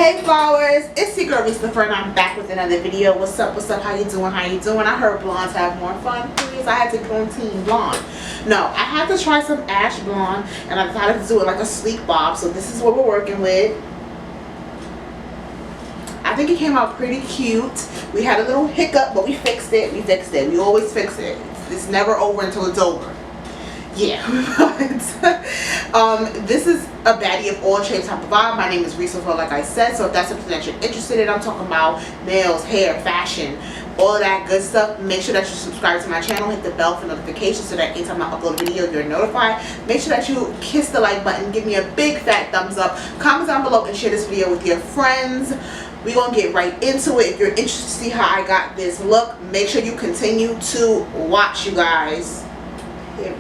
Hey flowers, it's your girl Reese LaFleur and I'm back with another video. What's up, how you doing, I heard blondes have more fun. Please, I had to go team blonde. No, I had to try some ash blonde and I decided to do it like a sleek bob. So this is what we're working with. I think it came out pretty cute. We had a little hiccup, but we fixed it. We always fix it. It's never over until it's over. Yeah, but this is a baddie of all shapes, type of vibe. My name is Reese LaFleur, like I said. So if that's something that you're interested in, I'm talking about nails, hair, fashion, all of that good stuff. Make sure that you subscribe to my channel, hit the bell for notifications so that anytime I upload a video, you're notified. Make sure that you kiss the like button, give me a big fat thumbs up, comment down below, and share this video with your friends. We're gonna get right into it. If you're interested to see how I got this look, make sure you continue to watch, you guys. Period.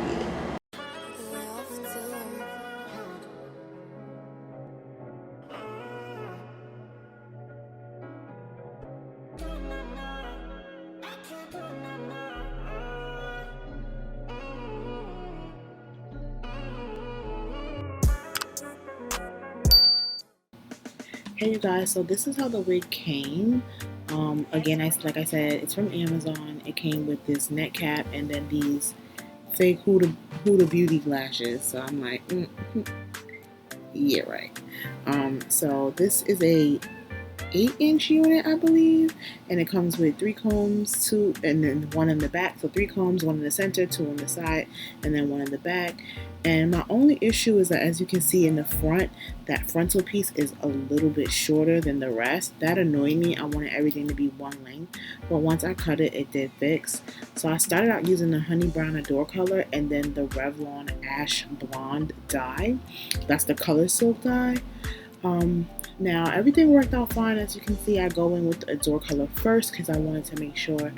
Hey you guys, so this is how the wig came. Again, like I said, it's from Amazon. It came with this net cap and then these fake Huda Beauty lashes. So I'm like, yeah, right. So this is a 8-inch unit, I believe, and it comes with 3 combs, 2 and then 1 in the back. So 3 combs, 1 in the center, 2 on the side, and then 1 in the back. And my only issue is that, as you can see in the front, that frontal piece is a little bit shorter than the rest. That annoyed me. I wanted everything to be one length, but once I cut it, it did fix. So I started out using the Honey Brown Adore color and then the Revlon Ash Blonde dye. That's the Color Silk dye. Now everything worked out fine. As you can see, I go in with the Adore color first because I wanted to make sure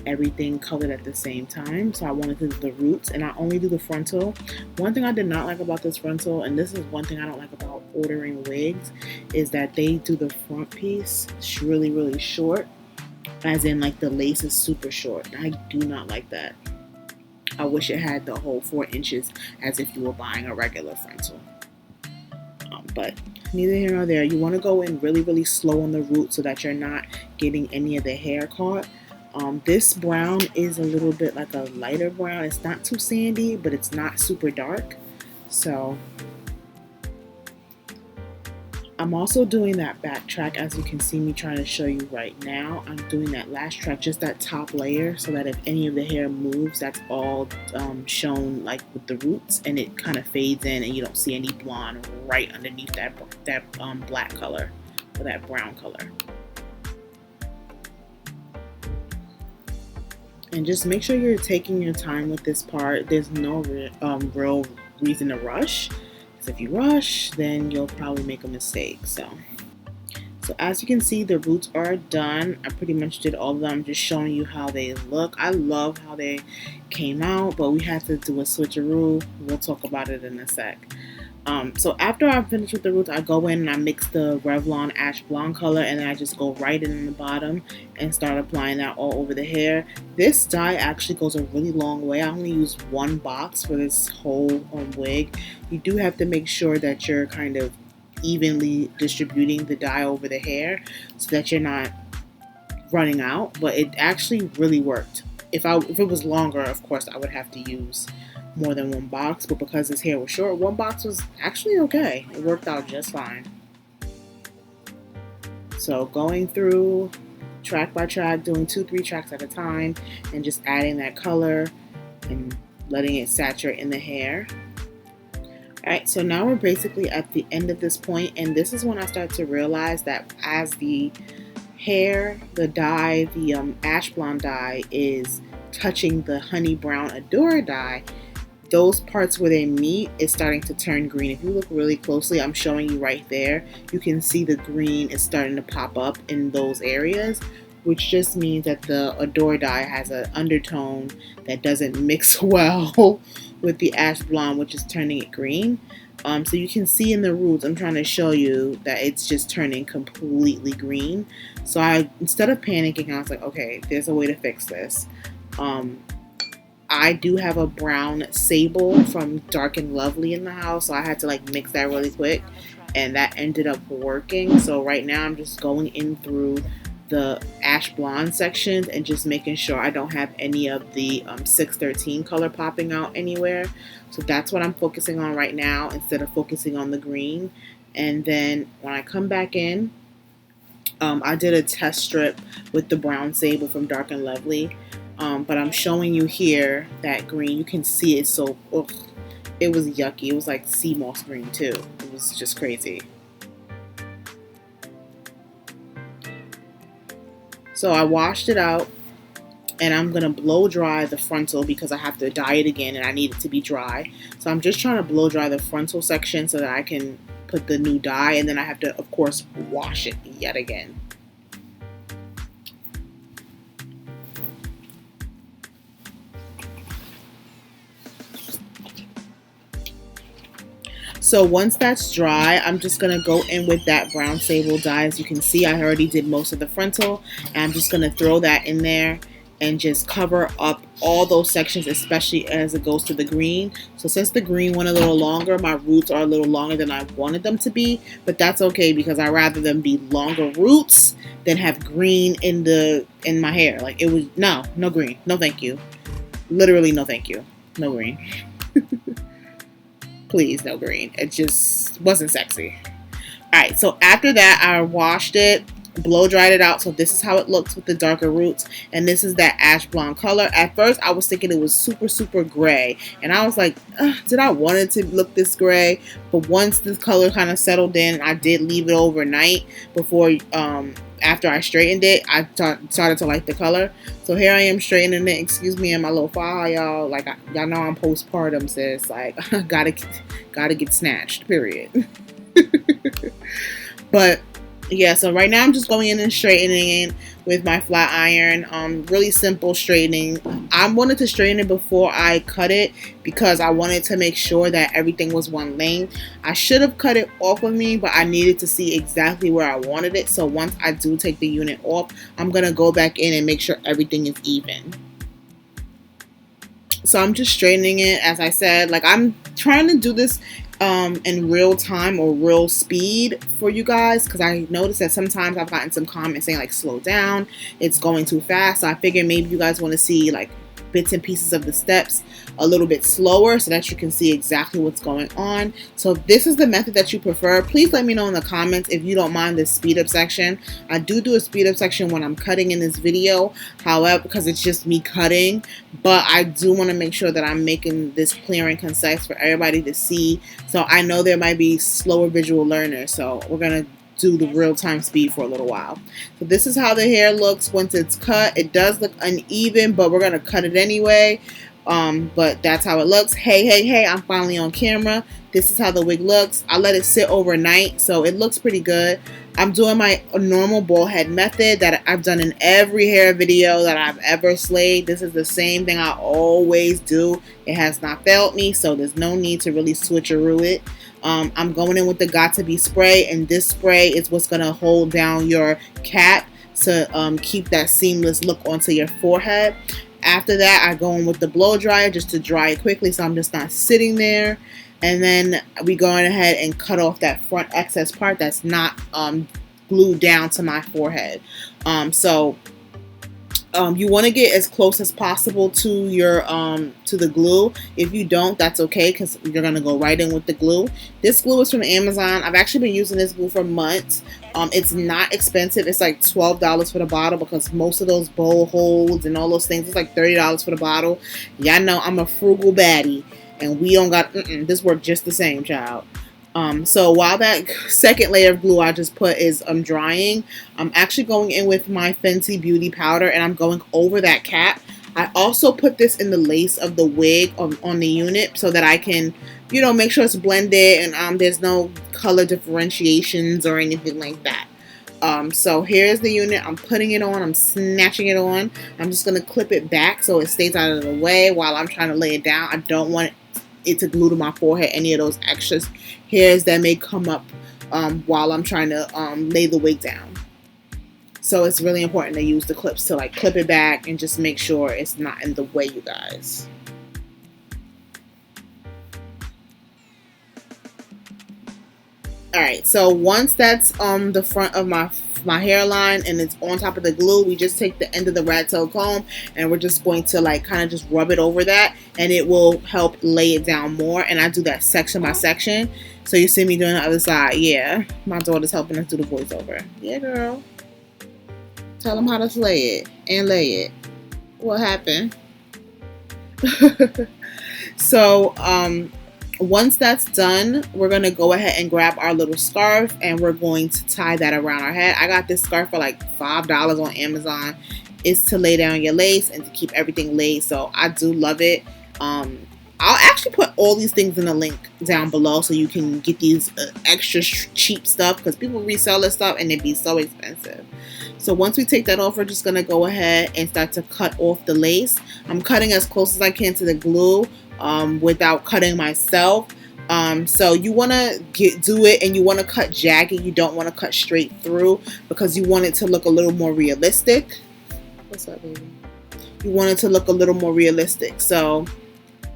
everything colored at the same time. So I wanted to do the roots, and I only do the frontal. One thing I did not like about this frontal, and this is one thing I don't like about ordering wigs, is that they do the front piece really short, as in like the lace is super short. I do not like that. I wish it had the whole 4 inches as if you were buying a regular frontal. But neither here nor there. You want to go in really slow on the root so that you're not getting any of the hair caught. This brown is a little bit like a lighter brown. It's not too sandy, but it's not super dark. So I'm also doing that back track, as you can see me trying to show you right now. I'm doing that last track, just that top layer, so that if any of the hair moves, that's all shown like with the roots, and it kind of fades in and you don't see any blonde right underneath that black color or that brown color. And just make sure you're taking your time with this part. There's no real reason to rush. If you rush, then you'll probably make a mistake. So as you can see, the roots are done. I pretty much did all of them. I'm just showing you how they look. I love how they came out, but we had to do a switcheroo. We'll talk about it in a sec. So after I'm finished with the roots, I go in and I mix the Revlon Ash Blonde color, and then I just go right in the bottom and start applying that all over the hair. This dye actually goes a really long way. I only use 1 box for this whole wig. You do have to make sure that you're kind of evenly distributing the dye over the hair so that you're not running out, but it actually really worked. If it was longer, of course, I would have to use more than 1 box, but because his hair was short, 1 box was actually okay. It worked out just fine. So going through track by track, doing 2-3 tracks at a time, and just adding that color and letting it saturate in the hair. Alright, so now we're basically at the end of this point, and this is when I start to realize that as the hair, the dye, the Ash Blonde dye is touching the Honey Brown Adore dye, those parts where they meet is starting to turn green. If you look really closely, I'm showing you right there, you can see the green is starting to pop up in those areas, which just means that the Adore dye has an undertone that doesn't mix well with the Ash Blonde, which is turning it green. So you can see in the roots, I'm trying to show you that it's just turning completely green. So instead of panicking, I was like, okay, there's a way to fix this. I do have a brown sable from Dark and Lovely in the house, so I had to like mix that really quick. and that ended up working. So right now I'm just going in through the ash blonde sections and just making sure I don't have any of the 613 color popping out anywhere. So that's what I'm focusing on right now instead of focusing on the green. And then when I come back in, I did a test strip with the brown sable from Dark and Lovely, but I'm showing you here that green. You can see it, so ugh, it was yucky. It was like sea moss green too. It was just crazy. So I washed it out, and I'm going to blow dry the frontal because I have to dye it again and I need it to be dry. So I'm just trying to blow dry the frontal section so that I can put the new dye, and then I have to, of course, wash it yet again. So once that's dry, I'm just going to go in with that brown sable dye. As you can see, I already did most of the frontal, and I'm just going to throw that in there and just cover up all those sections, especially as it goes to the green. So since the green went a little longer, my roots are a little longer than I wanted them to be, but that's okay because I rather them be longer roots than have green in my hair. Like, it was no green, no thank you, literally no thank you, no green. Please, no green. It just wasn't sexy. Alright, so after that, I washed it, blow dried it out. So this is how it looks with the darker roots, and this is that ash blonde color. At first I was thinking it was super gray, and I was like, did I want it to look this gray? But once this color kind of settled in, I did leave it overnight before after I straightened it, I started to like the color. So here I am straightening it. Excuse me in my little file, y'all. Like, y'all know I'm postpartum, sis. Like, gotta get snatched, period. But yeah, so right now I'm just going in and straightening it with my flat iron. Really simple straightening. I wanted to straighten it before I cut it because I wanted to make sure that everything was one length. I should have cut it off of me, but I needed to see exactly where I wanted it. So once I do take the unit off, I'm going to go back in and make sure everything is even. So I'm just straightening it, as I said. Like, I'm trying to do this in real time or real speed for you guys, because I noticed that sometimes I've gotten some comments saying like slow down, it's going too fast. So I figured maybe you guys want to see like bits and pieces of the steps a little bit slower so that you can see exactly what's going on. So if this is the method that you prefer, please let me know in the comments if you don't mind this speed up section. I do a speed up section when I'm cutting in this video, however, because it's just me cutting, but I do want to make sure that I'm making this clear and concise for everybody to see. So I know there might be slower visual learners, so we're going to do the real-time speed for a little while. So this is how the hair looks once it's cut. It does look uneven, but we're going to cut it anyway. But that's how it looks. Hey, I'm finally on camera. This is how the wig looks. I let it sit overnight, so it looks pretty good. I'm doing my normal bald head method that I've done in every hair video that I've ever slayed. This is the same thing I always do. It has not failed me, so there's no need to really switcheroo it. I'm going in with the Got To Be spray, and this spray is what's going to hold down your cap to keep that seamless look onto your forehead. After that, I go in with the blow dryer just to dry it quickly so I'm just not sitting there. And then we go on ahead and cut off that front excess part that's not glued down to my forehead. You want to get as close as possible to your to the glue. If you don't, that's okay, because you're gonna go right in with the glue. This glue is from Amazon. I've actually been using this glue for months. It's not expensive. It's like $12 for the bottle, because most of those bowl holds and all those things, it's like $30 for the bottle. Y'all know I'm a frugal baddie, and we don't got this worked just the same, child. So while that second layer of glue I just put is drying, I'm actually going in with my Fenty Beauty powder, and I'm going over that cap. I also put this in the lace of the wig on the unit so that I can, make sure it's blended and there's no color differentiations or anything like that. So here's the unit. I'm putting it on. I'm snatching it on. I'm just going to clip it back so it stays out of the way while I'm trying to lay it down. I don't want it to glue to my forehead any of those extras hairs that may come up while I'm trying to lay the wig down. So it's really important to use the clips to like clip it back and just make sure it's not in the way, you guys. Alright, so once that's on the front of my hairline and it's on top of the glue, we just take the end of the rat tail comb and we're just going to like kind of just rub it over that, and it will help lay it down more. And I do that section by section. So you see me doing the other side. Yeah, my daughter's helping us do the voiceover. Yeah, girl. Tell them how to slay it and lay it. What happened? So, once that's done, we're going to go ahead and grab our little scarf and we're going to tie that around our head. I got this scarf for like $5 on Amazon. It's to lay down your lace and to keep everything laid. So I do love it. I'll actually put all these things in the link down below so you can get these extra cheap stuff, because people resell this stuff and it'd be so expensive. So once we take that off, we're just going to go ahead and start to cut off the lace. I'm cutting as close as I can to the glue without cutting myself. So you want to do it and you want to cut jagged. You don't want to cut straight through because you want it to look a little more realistic. What's up, baby? You want it to look a little more realistic. So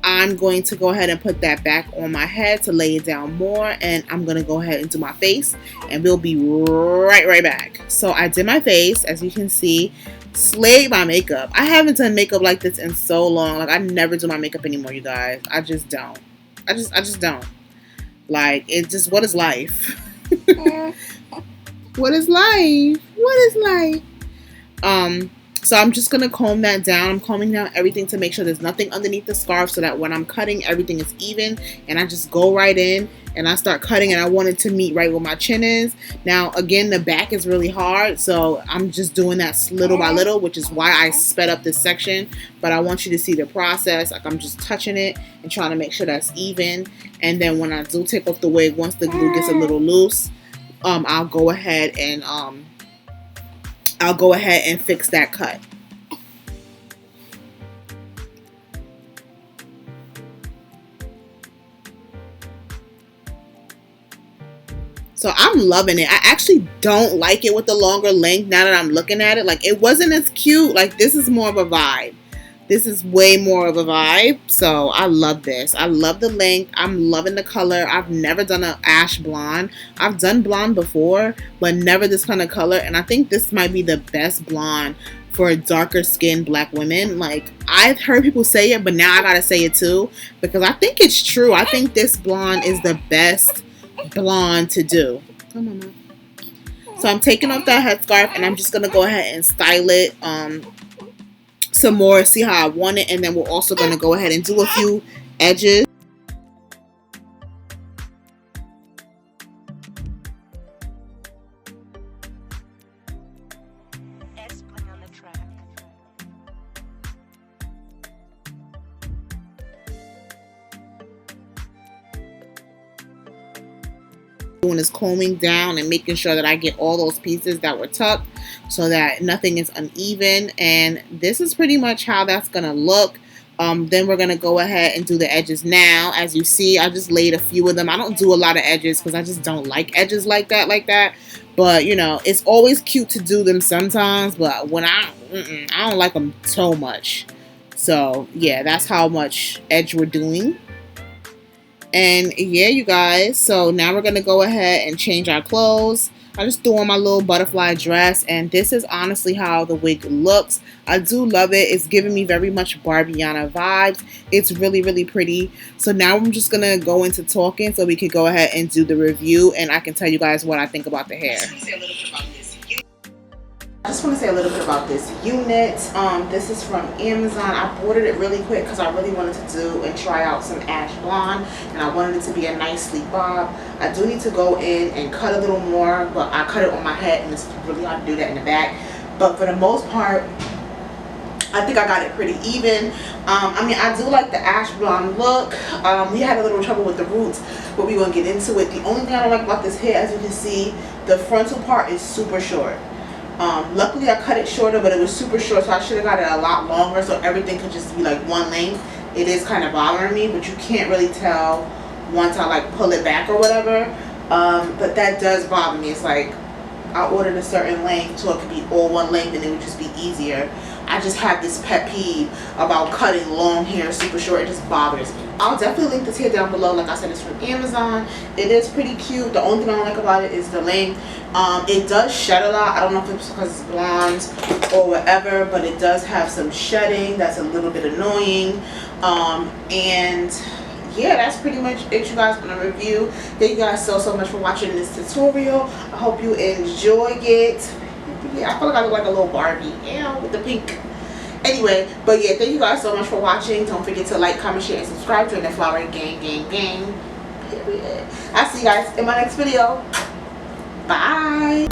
I'm going to go ahead and put that back on my head to lay it down more, and I'm going to go ahead and do my face, and we'll be right back. So I did my face, as you can see, slayed my makeup. I haven't done makeup like this in so long. Like, I never do my makeup anymore, you guys. I just don't. I just don't. Like, it just, what is life? What is life? What is life? So I'm just going to comb that down. I'm combing down everything to make sure there's nothing underneath the scarf so that when I'm cutting, everything is even. And I just go right in and I start cutting, and I want it to meet right where my chin is. Now, again, the back is really hard, so I'm just doing that little by little, which is why I sped up this section. But I want you to see the process. Like, I'm just touching it and trying to make sure that's even. And then when I do take off the wig, once the glue gets a little loose, I'll go ahead and fix that cut. So I'm loving it. I actually don't like it with the longer length now that I'm looking at it. Like, it wasn't as cute. Like, this is more of a vibe. This is way more of a vibe. So I love this. I love the length. I'm loving the color. I've never done an ash blonde. I've done blonde before, but never this kind of color. And I think this might be the best blonde for darker skinned black women. Like, I've heard people say it, but now I gotta say it too, because I think it's true. I think this blonde is the best blonde to do. Come on, Mom. So I'm taking off that headscarf and I'm just gonna go ahead and style it some more, see how I want it, and then we're also gonna go ahead and do a few edges. Doing is combing down and making sure that I get all those pieces that were tucked so that nothing is uneven. And this is pretty much how that's gonna look. Then we're gonna go ahead and do the edges now. As you see, I just laid a few of them. I don't do a lot of edges because I just don't like edges like that. But you know, it's always cute to do them sometimes, but when I don't like them so much. So yeah, that's how much edge we're doing. And yeah, you guys, so now we're going to go ahead and change our clothes. I just threw on my little butterfly dress, and this is honestly how the wig looks. I do love it. It's giving me very much Barbiana vibes. It's really, really pretty. So now I'm just going to go into talking so we can go ahead and do the review, and I can tell you guys what I think about the hair. I just want to say a little bit about this unit. This is from Amazon. I ordered it really quick because I really wanted to do and try out some ash blonde, and I wanted it to be a nice sleek bob. I do need to go in and cut a little more, but I cut it on my head, and it's really hard to do that in the back. But for the most part, I think I got it pretty even. I mean, I do like the ash blonde look. We had a little trouble with the roots, but we're going to get into it. The only thing I don't like about this hair, as you can see, the frontal part is super short. Luckily I cut it shorter, but it was super short, so I should have got it a lot longer so everything could just be like one length. It is kind of bothering me, but you can't really tell once I like pull it back or whatever. But that does bother me. It's like I ordered a certain length so it could be all one length and it would just be easier. I just have this pet peeve about cutting long hair super short. It just bothers me. I'll definitely link this hair down below. Like I said, it's from Amazon. It is pretty cute. The only thing I don't like about it is the length. It does shed a lot. I don't know if it's because it's blonde or whatever, but it does have some shedding that's a little bit annoying. And yeah, that's pretty much it, you guys, on a review. Thank you guys so much for watching this tutorial. I hope you enjoy it. Yeah, I feel like I look like a little Barbie, with the pink. Anyway, but yeah, thank you guys so much for watching. Don't forget to like, comment, share, and subscribe. Join the flower gang. Period. I'll see you guys in my next video. Bye.